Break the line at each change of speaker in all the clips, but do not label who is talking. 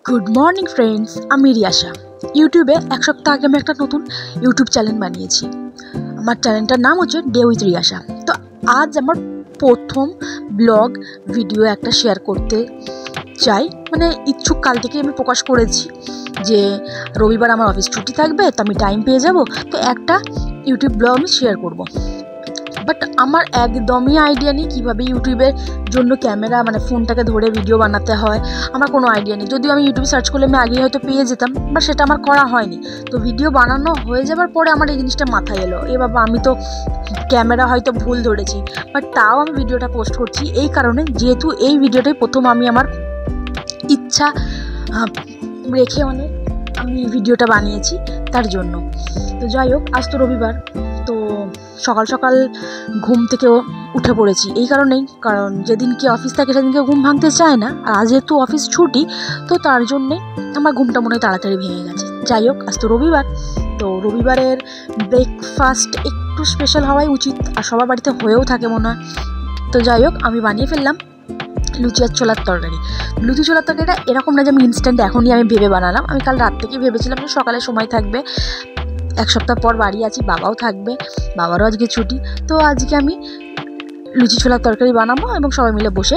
Good morning friends, আমি রিয়াশা। ইউটিউবে এক সপ্তাহ আগে আমি একটা নতুন ইউটিউব চ্যানেল বানিয়েছি। আমার চ্যানেলটার নাম হচ্ছে ডে উইথ রিয়াশা। তো আজ আমার প্রথম ব্লগ ভিডিও একটা শেয়ার করতে চাই, মানে ইচ্ছুক কাল থেকে আমি প্রকাশ করেছি যে রবিবার আমার অফিস ছুটি থাকবে, তো আমি টাইম পেয়ে যাব, তো একটা ইউটিউব ব্লগ আমি শেয়ার করব। বাট আমার একদমই আইডিয়া নেই কীভাবে ইউটিউবের জন্য ক্যামেরা মানে ফোনটাকে ধরে ভিডিও বানাতে হয়, আমার কোনো আইডিয়া নেই। যদিও আমি ইউটিউবে সার্চ করলে আমি আগেই হয়তো পেয়ে যেতাম, বাট সেটা আমার করা হয়নি। তো ভিডিও বানানো হয়ে যাবার পরে আমার এই জিনিসটা মাথায় এলো, এ বাবা আমি তো ক্যামেরা হয়তো ভুল ধরেছি। বাট তাও আমি ভিডিওটা পোস্ট করছি এই কারণে, যেহেতু এই ভিডিওটাই প্রথম আমি আমার ইচ্ছা রেখে আমি ভিডিওটা বানিয়েছি, তার জন্য। তো যাই হোক, আজ তো রবিবার, তো সকাল সকাল ঘুম থেকেও উঠে পড়েছি এই কারণেই, কারণ যেদিনকে অফিস থাকে সেদিনকে ঘুম ভাঙতে চায় না, আর আজ যেহেতু অফিস ছুটি, তো তার জন্যে আমার ঘুমটা মনে হয় তাড়াতাড়ি ভেঙে গেছে। যাই হোক, আজ তো রবিবার, তো রবিবারের ব্রেকফাস্ট একটু স্পেশাল হওয়াই উচিত, আর সবার বাড়িতে হয়েও থাকে মনে হয়। তো যাই হোক, আমি বানিয়ে ফেললাম লুচি আর ছোলার তরকারি। লুচি ছোলার তরকারিটা এরকম না যে আমি ইনস্ট্যান্ট এখনই আমি ভেবে বানালাম, আমি কাল রাত থেকেই ভেবেছিলাম যে সকালে সময় থাকবে, এক সপ্তাহ পর বাড়ি আছি, বাবাও থাকবে, বাবারও আজকে ছুটি, তো আজকে আমি লুচি ছোলার তরকারি বানাবো এবং সবাই মিলে বসে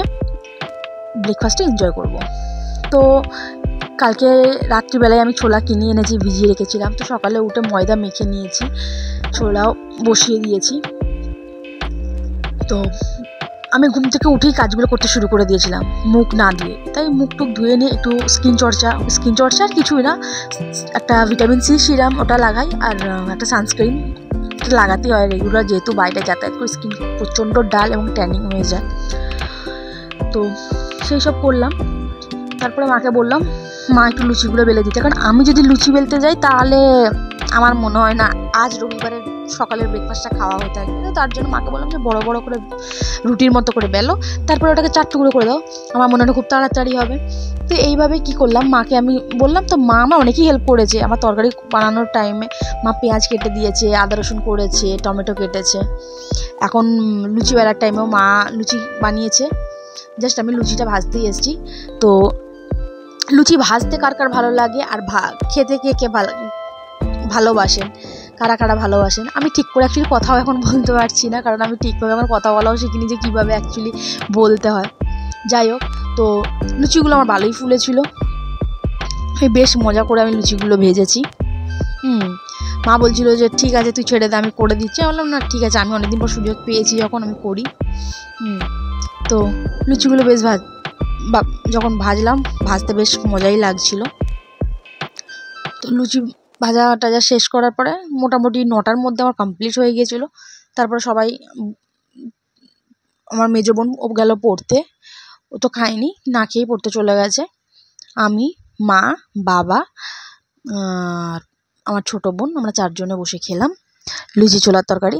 ব্রেকফাস্টে এনজয় করব। তো কালকে রাত্রিবেলায় আমি ছোলা কিনে এনেছি, ভিজিয়ে রেখেছিলাম, তো সকালে উঠে ময়দা মেখে নিয়েছি, ছোলাও বসিয়ে দিয়েছি। তো আমি ঘুম থেকে উঠেই কাজগুলো করতে শুরু করে দিয়েছিলাম মুখ না ধুয়ে, তাই মুখ টুক ধুয়ে নিয়ে একটু স্কিন চর্চা আর কিছুই না, একটা ভিটামিন সি সিরাম ওটা লাগাই, আর একটা সানস্ক্রিন লাগাতে হয় রেগুলার, যেহেতু বাইরে যাতায়াত করে স্কিন প্রচণ্ড ডাল এবং ট্যানিং হয়ে যায়। তো সেই সব করলাম, তারপরে মাকে বললাম মা একটু লুচিগুলো বেলে দিতে, কারণ আমি যদি লুচি বেলতে যাই তাহলে আমার মনে হয় না আজ রবিবারের সকালের ব্রেকফাস্টটা খাওয়া হয়ে থাকবে। তো তার জন্য মাকে বললাম যে বড় বড় করে রুটির মতো করে বেলো, তারপরে ওটাকে 4 টুকরো করে দাও, আমার মনে হয় খুব তাড়াতাড়ি হবে। তো এইভাবে কি করলাম, মাকে আমি বললাম, তো মা আমার অনেকই হেল্প করেছে আমার তরকারি বানানোর টাইমে। মা পেঁয়াজ কেটে দিয়েছে, আদা রসুন করেছে, টমেটো কেটেছে। এখন লুচি বেলার টাইমেও মা লুচি বানিয়েছে, জাস্ট আমি লুচিটা ভাজতেই এসেছি। তো লুচি ভাজতে কার কার ভালো লাগে আর খেতে কে কে ভালোবাসেন, কারা কারা ভালোবাসেন, আমি ঠিক করে অ্যাকচুয়ালি কথাও এখন বলতে পারছি না, কারণ আমি ঠিকভাবে আমার কথা বলাও শিখিনি যে কীভাবে অ্যাকচুয়ালি বলতে হয়। যাই হোক, তো লুচিগুলো আমার ভালোই ফুলেছিল, আমি বেশ মজা করে আমি লুচিগুলো ভেজেছি। মা বলছিল যে ঠিক আছে তুই ছেড়ে দে, আমি করে দিচ্ছি। আমি বললাম না ঠিক আছে, আমি অনেকদিন পর সুযোগ পেয়েছি যখন আমি করি। তো লুচিগুলো বেশ যখন ভাজলাম, ভাজতে বেশ মজাই লাগছিল। তো লুচি ভাজা টাজা শেষ করার পরে মোটামুটি 9টার মধ্যে আমার কমপ্লিট হয়ে গিয়েছিলো। তারপরে সবাই, আমার মেজো বোন ও গেল পড়তে, ও তো খায়নি, না খেয়েই পড়তে চলে গেছে। আমি, মা, বাবা আর আমার ছোটো বোন, আমরা 4 জনে বসে খেলাম লুচি ছোলার তরকারি।